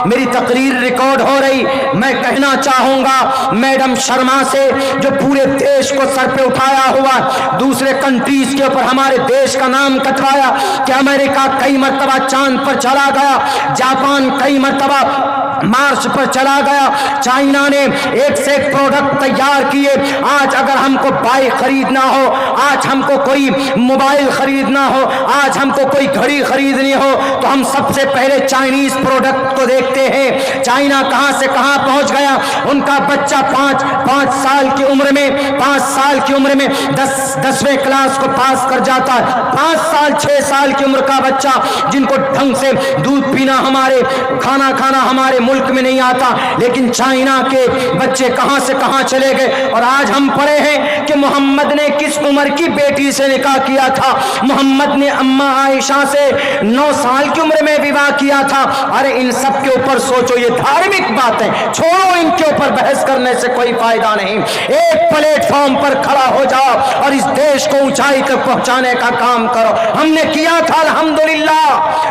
میری تقریر ریکارڈ ہو رہی، میں کہنا چاہوں گا میڈم شرما سے جو پورے دیش کو سر پہ اٹھایا ہوا، دوسرے کنٹریز کے اوپر ہمارے دیش کا نام کٹوایا کہ امریکہ کئی مرتبہ چاند پر چلا گیا، جاپان کئی مرتبہ مارس پر چلا گیا، چائنا نے ایک سے ایک پروڈکٹ تیار کیے۔ آج اگر ہم کو بائک خریدنا ہو، آج ہم کو کوئی موبائل خریدنا ہو، آج ہم کو کوئی گھڑی خریدنی ہو، تو ہم سب سے پہلے چائنیز پروڈکٹ کو دیکھتے ہیں۔ چائنا کہاں سے کہاں پہنچ گیا، ان کا بچہ پانچ سال کی عمر میں 10ویں کلاس کو پاس کر جاتا ہے۔ 5 سال 6 سال کی عمر کا بچہ جن کو ڈھنگ سے دودھ پینا ہمارے کھانا ہمارے ملک میں نہیں آتا، لیکن چائنا کے بچے کہاں سے کہاں چلے گئے۔ اور آج ہم پڑھے ہیں کہ محمد نے کس عمر کی بیٹی سے نکاح کیا تھا، محمد نے اماں عائشہ سے 9 سال کی عمر میں وواہ کیا تھا۔ ارے ان سب کے اوپر سوچو، یہ دھارمک باتیں چھوڑو، ان کے اوپر بحث کرنے سے کوئی فائدہ نہیں۔ ایک پلیٹ فارم پر کھڑا ہو جاؤ اور اس دیش کو اونچائی تک پہنچانے کا کام کرو۔ ہم نے کیا تھا الحمدللہ،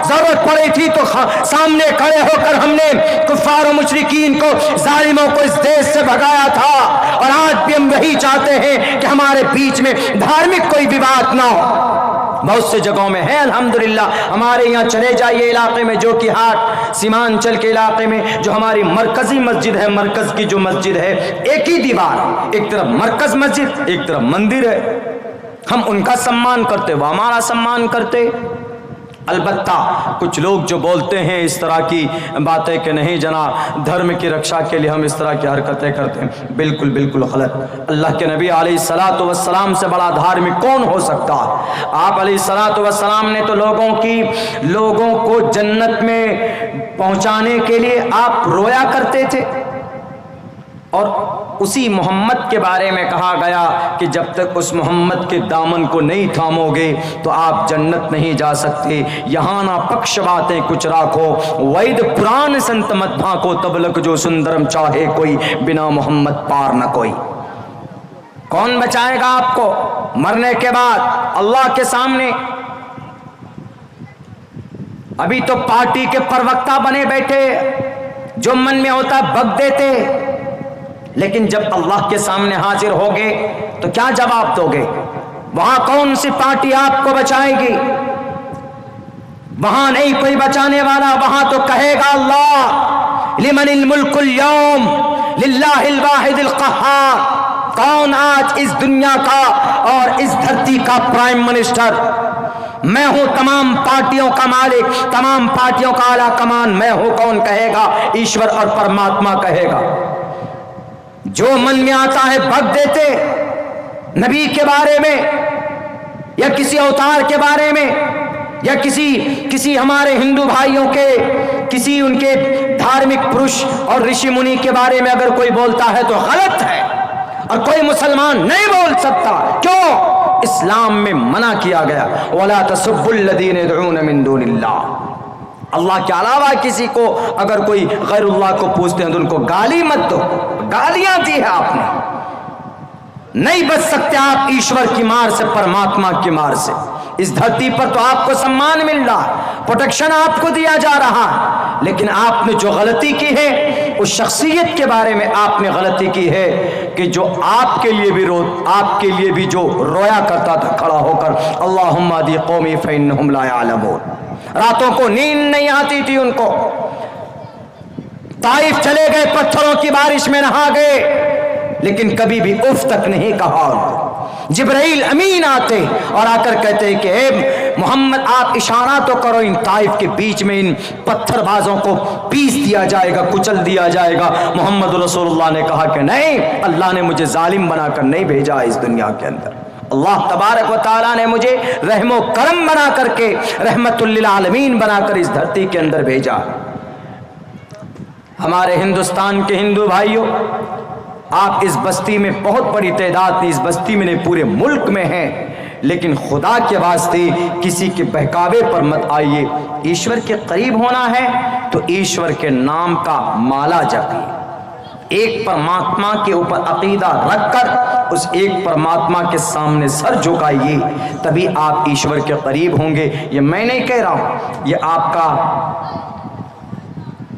ضرورت پڑی تھی تو سامنے کھڑے ہو کر ہم نے کفار و مشرکین کو، ظالموں کو اس دیش سے بھگایا تھا، اور آج بھی ہم وہی چاہتے ہیں کہ ہمارے بیچ میں دھارمک کوئی وواد نہ ہو۔ بہت سے جگہوں میں ہے الحمدللہ، ہمارے یہاں چلے جائیے علاقے میں، جو کہ ہاٹ سیمانچل کے علاقے میں جو ہماری مرکزی مسجد ہے، مرکز کی جو مسجد ہے، ایک ہی دیوار، ایک طرف مرکز مسجد، ایک طرف مندر ہے۔ ہم ان کا سمان کرتے، وہ ہمارا سمان کرتے۔ البتہ کچھ لوگ جو بولتے ہیں اس طرح کی باتیں کہ نہیں جناب دھرم کی رکشا کے لیے ہم اس طرح کی حرکتیں کرتے ہیں، بالکل بالکل غلط۔ اللہ کے نبی علیہ الصلوۃ والسلام سے بڑا دھارمک کون ہو سکتا؟ آپ علیہ الصلوۃ والسلام نے تو لوگوں کو جنت میں پہنچانے کے لیے آپ رویا کرتے تھے، اور اسی محمد کے بارے میں کہا گیا کہ جب تک اس محمد کے دامن کو نہیں تھامو گے تو آپ جنت نہیں جا سکتے۔ یہاں نہ پکش باتیں کچھ راکھو، وید پران سنت مت بھاکو، تب لک جو سندرم چاہے کوئی، بنا محمد پار نہ کوئی۔ کون بچائے گا آپ کو مرنے کے بعد اللہ کے سامنے؟ ابھی تو پارٹی کے پروکتا بنے بیٹھے، جو من میں ہوتا بک دیتے، لیکن جب اللہ کے سامنے حاضر ہوگے تو کیا جواب دو گے؟ وہاں کون سی پارٹی آپ کو بچائے گی؟ وہاں نہیں کوئی بچانے والا، وہاں تو کہے گا اللہ لمن الملک اليوم للہ الواحد القہار۔ کون آج اس دنیا کا اور اس دھرتی کا پرائم منسٹر؟ میں ہوں تمام پارٹیوں کا مالک، تمام پارٹیوں کا اعلیٰ کمان میں ہوں۔ کون کہے گا؟ ایشور اور پرماتما کہے گا۔ جو من میں آتا ہے بھگ دیتے، نبی کے بارے میں یا کسی اوتار کے بارے میں یا کسی ہمارے ہندو بھائیوں کے کسی ان کے دھارمک پروش اور رشی منی کے بارے میں اگر کوئی بولتا ہے تو غلط ہے، اور کوئی مسلمان نہیں بول سکتا۔ کیوں؟ اسلام میں منع کیا گیا، وَلَا تَسُبُّوا الَّذِينَ يَدْعُونَ مِن دُونِ اللَّهِ۔ اللہ کے علاوہ کسی کو اگر کوئی غیر اللہ کو پوچھتے ہیں تو ان کو گالی مت دو۔ گالیاں دی ہے آپ نے، نہیں بچ سکتے آپ ایشور کی مار سے، پرماتما کی مار سے۔ اس دھرتی پر تو آپ کو سمان مل رہا، پروٹیکشن آپ کو دیا جا رہا، لیکن آپ نے جو غلطی کی ہے اس شخصیت کے بارے میں آپ نے غلطی کی ہے کہ جو آپ کے لیے بھی جو رویا کرتا تھا کھڑا ہو کر، اللہم اہد قومی فانہم لا یعلمون۔ راتوں کو نیند نہیں آتی تھی ان کو، طائف چلے گئے، پتھروں کی بارش میں نہا گئے، لیکن کبھی بھی اف تک نہیں کہا ان کو۔ جبرائیل امین آتے اور آ کر کہتے کہ اے محمد آپ اشارہ تو کرو، ان طائف کے بیچ میں ان پتھر بازوں کو پیس دیا جائے گا، کچل دیا جائے گا۔ محمد رسول اللہ نے کہا کہ نہیں، اللہ نے مجھے ظالم بنا کر نہیں بھیجا اس دنیا کے اندر، اللہ تبارک و تعالیٰ نے مجھے رحم و کرم بنا کر کے، رحمت للعالمین بنا کر اس دھرتی کے اندر بھیجا۔ ہمارے ہندوستان کے ہندو بھائیوں، آپ اس بستی میں بہت بڑی تعداد میں، اس بستی میں نہیں پورے ملک میں ہیں، لیکن خدا کے واسطے کسی کے بہکاوے پر مت آئیے۔ ایشور کے قریب ہونا ہے تو ایشور کے نام کا مالا جپیے، ایک پرماتما کے اوپر عقیدہ رکھ کر اس ایک پرماتما کے سامنے سر جھکائیے، تبھی آپ ایشور کے قریب ہوں گے۔ یہ میں نہیں کہہ رہا ہوں، یہ آپ کا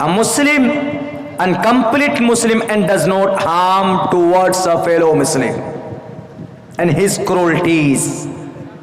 A Muslim and complete Muslim and does not harm towards a fellow Muslim and his cruelties।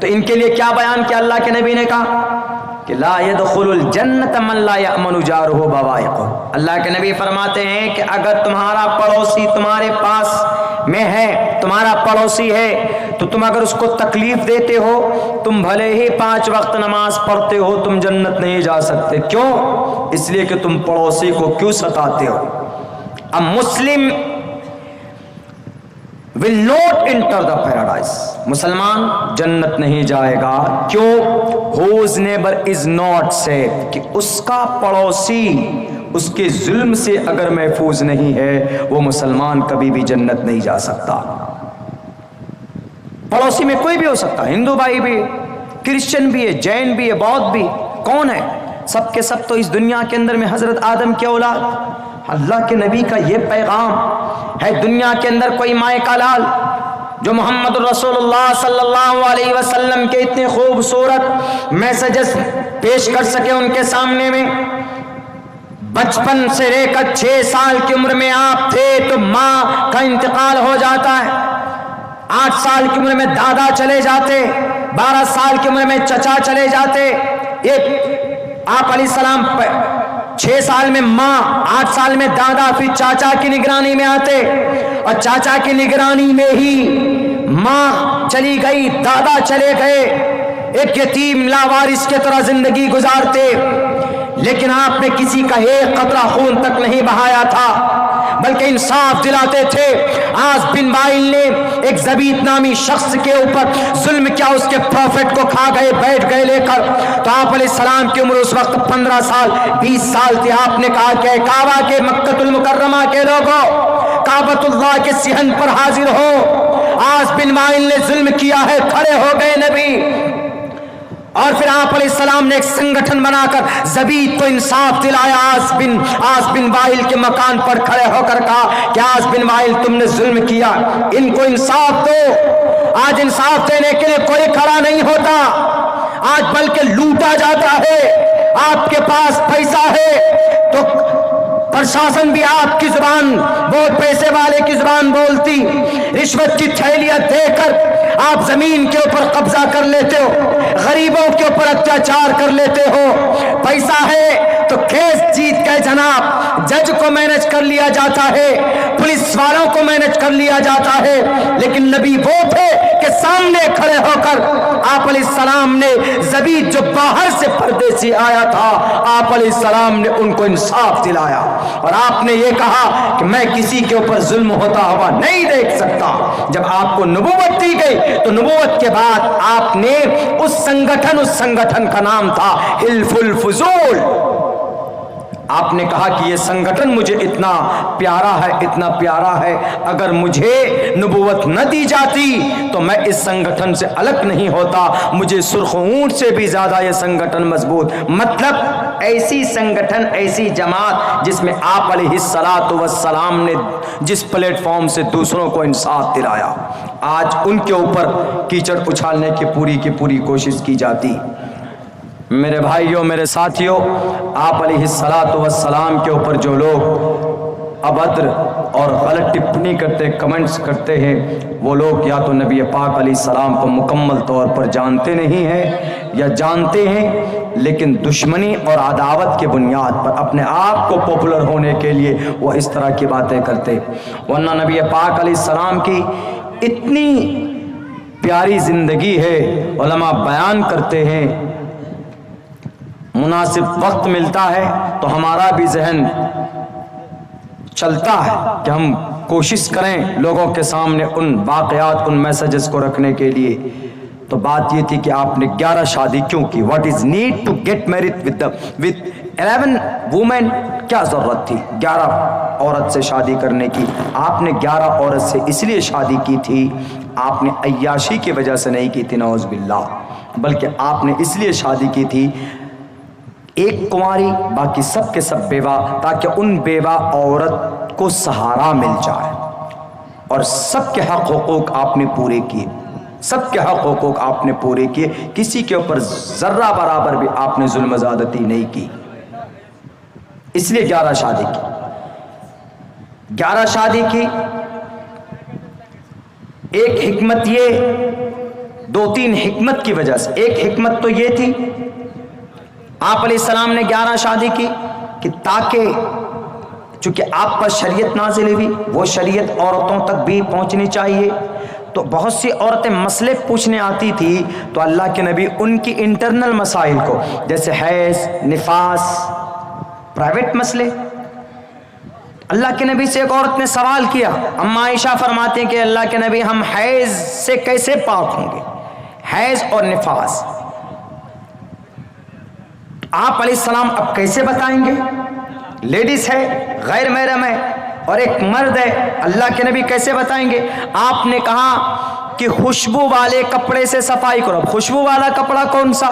تو ان کے لیے کیا بیان کیا اللہ کے نبی نے کہا کہ لا يدخل الجنت من لا یأمن جارہ بوائقہ. اللہ کے نبی فرماتے ہیں کہ اگر تمہارا پڑوسی تمہارے پاس میں ہے, تمہارا پڑوسی ہے, تو تم اگر اس کو تکلیف دیتے ہو, تم بھلے ہی 5 وقت نماز پڑھتے ہو, تم جنت نہیں جا سکتے. کیوں؟ اس لیے کہ تم پڑوسی کو کیوں ستاتے ہو. اب مسلم will not enter the paradise. مسلمان جنت نہیں جائے گا. کیوں؟ whose neighbor is not safe. کہ اس کا پڑوسی اس کے ظلم سے اگر محفوظ نہیں ہے, وہ مسلمان کبھی بھی جنت نہیں جا سکتا. پڑوسی میں کوئی بھی ہو سکتا, ہندو بھائی بھی, کرسچن بھی ہے, جین بھی ہے, بودھ بھی, کون ہے؟ سب کے سب تو اس دنیا کے اندر میں حضرت آدم کے اولاد. اللہ کے نبی کا یہ پیغام ہے, دنیا کے اندر کوئی مائے کا لال جو محمد رسول اللہ صلی اللہ علیہ وسلم کے اتنے خوبصورت میسجز پیش کر سکے ان کے سامنے میں. بچپن سے لے کر 6 سال کی عمر میں آپ تھے تو ماں کا انتقال ہو جاتا ہے, 8 سال کی عمر میں دادا چلے جاتے, 12 سال کی عمر میں چچا چلے جاتے. ایک آپ علیہ السلام 6 سال میں ماں, 8 سال میں دادا, پھر چاچا کی نگرانی میں آتے, اور چاچا کی نگرانی میں ہی ماں چلی گئی, دادا چلے گئے, ایک یتیم لاوارث کی طرح زندگی گزارتے. لیکن آپ نے کسی کا ایک قطرہ خون تک نہیں بہایا تھا, بلکہ انصاف دلاتے تھے. آس بن وائل نے ایک زبید نامی شخص کے اوپر ظلم کیا, اس کے پروفٹ کو کھا گئے, بیٹھ گئے لے کر. تو آپ علیہ السلام کی عمر اس وقت 15 سال 20 سال تھی. آپ نے کہا کہ کعبہ کے مکہ المکرمہ کے لوگوں, کعبۃ اللہ کے صحن پر حاضر ہو. آس بن وائل نے ظلم کیا ہے, کھڑے ہو گئے نبی. اور پھر آپ علیہ السلام نے ایک سنگٹھن بنا کر زبید کو انصاف دلایا. آس بن وائل کے مکان پر کھڑے ہو کر کہا کہ آس بن وائل تم نے ظلم کیا, ان کو انصاف دو. آج انصاف دینے کے لیے کوئی کھڑا نہیں ہوتا, آج بلکہ لوٹا جاتا ہے. آپ کے پاس پیسہ ہے تو پرشاسن بھی آپ کی زبان, بہت پیسے والے کی زبان بولتی. رشوت کی تھیلیاں دے کر آپ زمین کے اوپر قبضہ کر لیتے ہو, غریبوں کے اوپر اتیاچار کر لیتے ہو. پیسہ ہے تو کیس جیت کے جناب جج کو مینج کر لیا جاتا ہے, پولیس والوں کو مینج کر لیا جاتا ہے. لیکن نبی وہ تھے کہ سامنے کھڑے ہو کر آپ علیہ السلام نے زبید جو باہر سے پردے سے آیا تھا, آپ علیہ السلام نے ان کو انصاف دلایا. اور آپ نے یہ کہا کہ میں کسی کے اوپر ظلم ہوتا ہوا نہیں دیکھ سکتا. جب آپ کو نبوت دی گئی تو نبوت کے بعد آپ نے اس سنگٹھن کا نام تھا حلف الفضول. آپ نے کہا کہ یہ سنگٹھن مجھے اتنا پیارا ہے, اگر مجھے نبوت نہ دی جاتی تو میں اس سنگٹھن سے الگ نہیں ہوتا. مجھے سرخ اونٹ سے بھی زیادہ یہ سنگٹھن مضبوط, مطلب ایسی سنگٹھن, ایسی جماعت جس میں آپ علیہ الصلاۃ والسلام نے جس پلیٹ فارم سے دوسروں کو انصاف دلایا, آج ان کے اوپر کیچڑ اچھالنے کی پوری کوشش کی جاتی. میرے بھائیوں, میرے ساتھیوں, آپ علیہ الصلاۃ والسلام کے اوپر جو لوگ ابدر اور غلط ٹپنی کرتے, کمنٹس کرتے ہیں, وہ لوگ یا تو نبی پاک علیہ السلام کو مکمل طور پر جانتے نہیں ہیں, یا جانتے ہیں لیکن دشمنی اور عداوت کے بنیاد پر اپنے آپ کو پاپولر ہونے کے لیے وہ اس طرح کی باتیں کرتے. ورنہ نبی پاک علیہ السلام کی اتنی پیاری زندگی ہے, علماء بیان کرتے ہیں, مناسب وقت ملتا ہے تو ہمارا بھی ذہن چلتا ہے کہ ہم کوشش کریں لوگوں کے سامنے ان واقعات, ان میسجز کو رکھنے کے لیے. تو بات یہ تھی کہ آپ نے 11 شادی کیوں کی, what is need to get married with 11 women, کیا ضرورت تھی 11 عورت سے شادی کرنے کی؟ آپ نے 11 عورت سے اس لیے شادی کی تھی, آپ نے عیاشی کی وجہ سے نہیں کی تھی نعوذ باللہ, بلکہ آپ نے اس لیے شادی کی تھی ایک کنواری باقی سب کے سب بیوہ, تاکہ ان بیوہ عورت کو سہارا مل جائے. اور سب کے حق حقوق آپ نے پورے کیے, سب کے حق حقوق آپ نے پورے کیے, کسی کے اوپر ذرہ برابر بھی آپ نے ظلم زیادتی نہیں کی. اس لیے 11 شادی کی. ایک حکمت یہ، دو تین حکمت کی وجہ سے، ایک حکمت تو یہ تھی آپ علیہ السلام نے 11 شادی کی کہ تاکہ چونکہ آپ پر شریعت نازل ہوئی وہ شریعت عورتوں تک بھی پہنچنی چاہیے. تو بہت سی عورتیں مسئلے پوچھنے آتی تھی تو اللہ کے نبی ان کی انٹرنل مسائل کو، جیسے حیض، نفاس، پرائیویٹ مسئلے، اللہ کے نبی سے ایک عورت نے سوال کیا. اما عائشہ فرماتے ہیں کہ اللہ کے نبی ہم حیض سے کیسے پاک ہوں گے، حیض اور نفاس آپ علیہ السلام اب کیسے بتائیں گے؟ لیڈیز ہے، غیر محرم ہے، اور ایک مرد ہے، اللہ کے نبی کیسے بتائیں گے؟ آپ نے کہا کہ خوشبو والے کپڑے سے صفائی کرو. اب خوشبو والا کپڑا کون سا،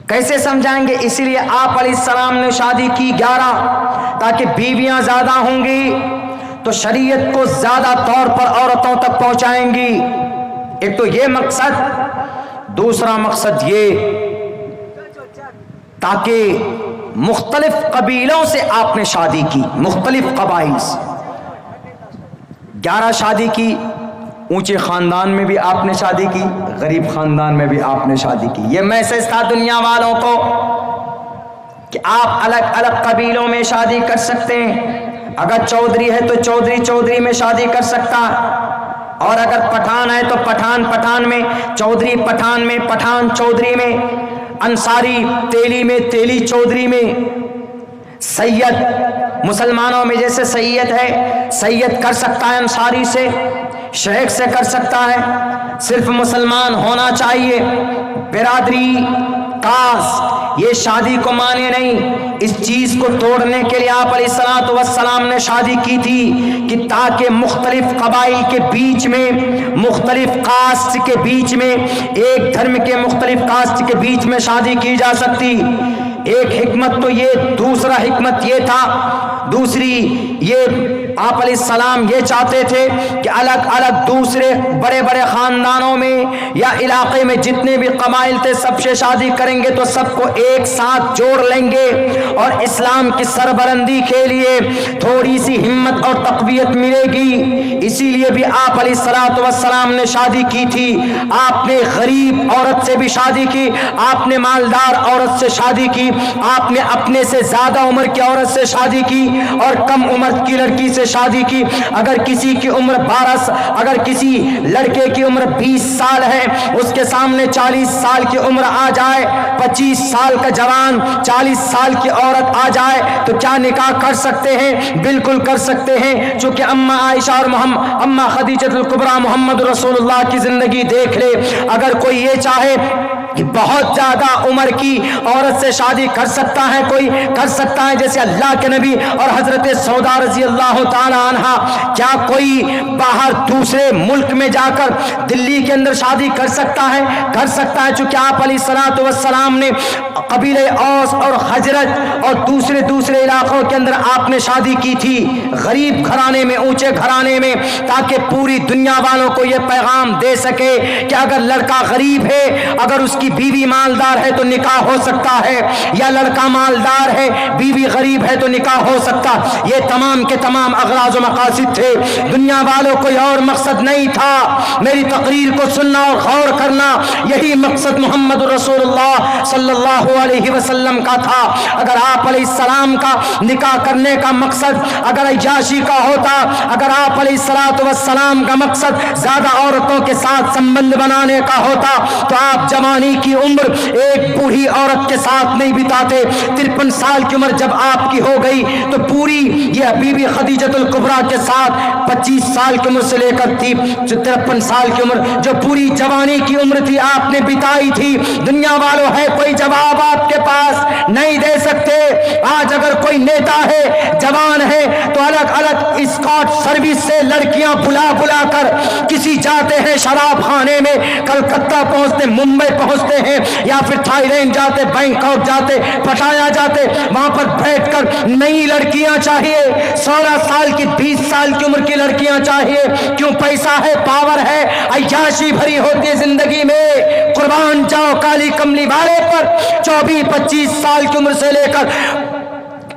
کیسے سمجھائیں گے؟ اسی لیے آپ علیہ السلام نے شادی کی 11 تاکہ بیویاں زیادہ ہوں گی تو شریعت کو زیادہ طور پر عورتوں تک پہنچائیں گی. ایک تو یہ مقصد، دوسرا مقصد یہ تاکہ مختلف قبیلوں سے آپ نے شادی کی، مختلف قبائل سے 11 شادی کی. اونچے خاندان میں بھی آپ نے شادی کی، غریب خاندان میں بھی آپ نے شادی کی. یہ میسج تھا دنیا والوں کو کہ آپ الگ الگ قبیلوں میں شادی کر سکتے ہیں. اگر چودھری ہے تو چودھری میں شادی کر سکتا ہے، اور اگر پٹھان ہے تو پٹھان میں، چودھری پٹھان میں، پٹھان چودھری میں، انصاری تیلی میں، تیلی چودھری میں. سید مسلمانوں میں جیسے سید ہے، سید کر سکتا ہے انصاری سے، شیخ سے کر سکتا ہے. صرف مسلمان ہونا چاہیے. برادری، کاسٹ یہ شادی کو مانے نہیں. اس چیز کو توڑنے کے لیے آپ علیہ الصلوۃ والسلام نے شادی کی تھی کہ تاکہ مختلف قبائل کے بیچ میں، مختلف کاسٹ کے بیچ میں، ایک دھرم کے مختلف کاسٹ کے بیچ میں شادی کی جا سکتی. ایک حکمت تو یہ، دوسرا حکمت یہ تھا، دوسری یہ آپ علیہ السلام یہ چاہتے تھے کہ الگ الگ دوسرے بڑے بڑے خاندانوں میں یا علاقے میں جتنے بھی قبائل تھے سب سے شادی کریں گے تو سب کو ایک ساتھ جوڑ لیں گے، اور اسلام کی سربلندی کے لیے تھوڑی سی ہمت اور تقویت ملے گی. اسی لیے بھی آپ علیہ الصلوۃ والسلام نے شادی کی تھی. آپ نے غریب عورت سے بھی شادی کی، آپ نے مالدار عورت سے شادی کی، آپ نے اپنے سے زیادہ عمر کی عورت سے شادی کی اور کم عمر کی لڑکی سے شادی کی. اگر کسی کی عمر 12، اگر کسی لڑکے کی عمر 20 سال ہے، اس کے سامنے 40 سال کی عمر آ جائے، 25 سال کا جوان 40 سال کی عورت آ جائے تو کیا نکاح کر سکتے ہیں؟ بالکل کر سکتے ہیں. چونکہ اما عائشہ اور اما خدیجہ الکبریٰ محمد رسول اللہ کی زندگی دیکھ لے. اگر کوئی یہ چاہے کہ بہت زیادہ عمر کی عورت سے شادی کر سکتا ہے، کوئی کر سکتا ہے، جیسے اللہ کے نبی اور حضرت سودا رضی اللہ تعالی عنہا. کیا کوئی باہر دوسرے ملک میں جا کر دلی کے اندر شادی کر سکتا ہے؟ کر سکتا ہے. چونکہ آپ علیہ الصلوۃ والسلام نے قبیلے اوس اور خزرج اور دوسرے علاقوں کے اندر آپ نے شادی کی تھی، غریب گھرانے میں، اونچے گھرانے میں، تاکہ پوری دنیا والوں کو یہ پیغام دے سکے کہ اگر لڑکا غریب ہے، اگر اس کی بیوی مالدار ہے تو نکاح ہو سکتا ہے، یا لڑکا مالدار ہے بیوی غریب ہے تو نکاح ہو سکتا. یہ تمام کے تمام اغراض و مقاصد تھے. دنیا والوں کوئی اور مقصد نہیں تھا. میری تقریر کو سننا اور غور کرنا، یہی مقصد محمد رسول اللہ صلی اللہ علیہ وسلم کا تھا. اگر آپ علیہ السلام کا نکاح کرنے کا مقصد اگر عیاشی کا ہوتا، اگر آپ علیہ الصلوۃ والسلام کا مقصد زیادہ عورتوں کے ساتھ سنبندھ بنانے کا ہوتا تو آپ جوانی کی عمر ایک بوڑھی عورت کے ساتھ نہیں بتاتے. 53 سال کی عمر جب آپ کی ہو گئی تو پوری یہ بی بی خدیجہ الکبریٰ کے ساتھ 25 سال کی عمر سے لے کر 53 سال کی عمر جو پوری جوانی کی عمر تھی آپ نے بتائی تھی. دنیا والوں ہے کوئی جواب آپ کے پاس نہیں دے سکتے. آج اگر کوئی نیتا ہے، جوان ہے، تو الگ الگ اسکاٹ سروس سے لڑکیاں بلا کر کسی جاتے ہیں شراب خانے میں، کلکتہ پہنچتے، ممبئی پہنچتے ہیں، یا پھر تھائی لینڈ جاتے، بینکاک جاتے، پٹایا جاتے، وہاں پر بیٹھ کر نئی لڑکیاں چاہیے، 16 سال کی 20 سال کی عمر کی لڑکیاں چاہیے. کیوں؟ پیسہ ہے، پاور ہے، عیاشی بھری ہوتی ہے زندگی میں. قربان جاؤ کالی کملی والے پر. 24-25 سال کی عمر سے لے کر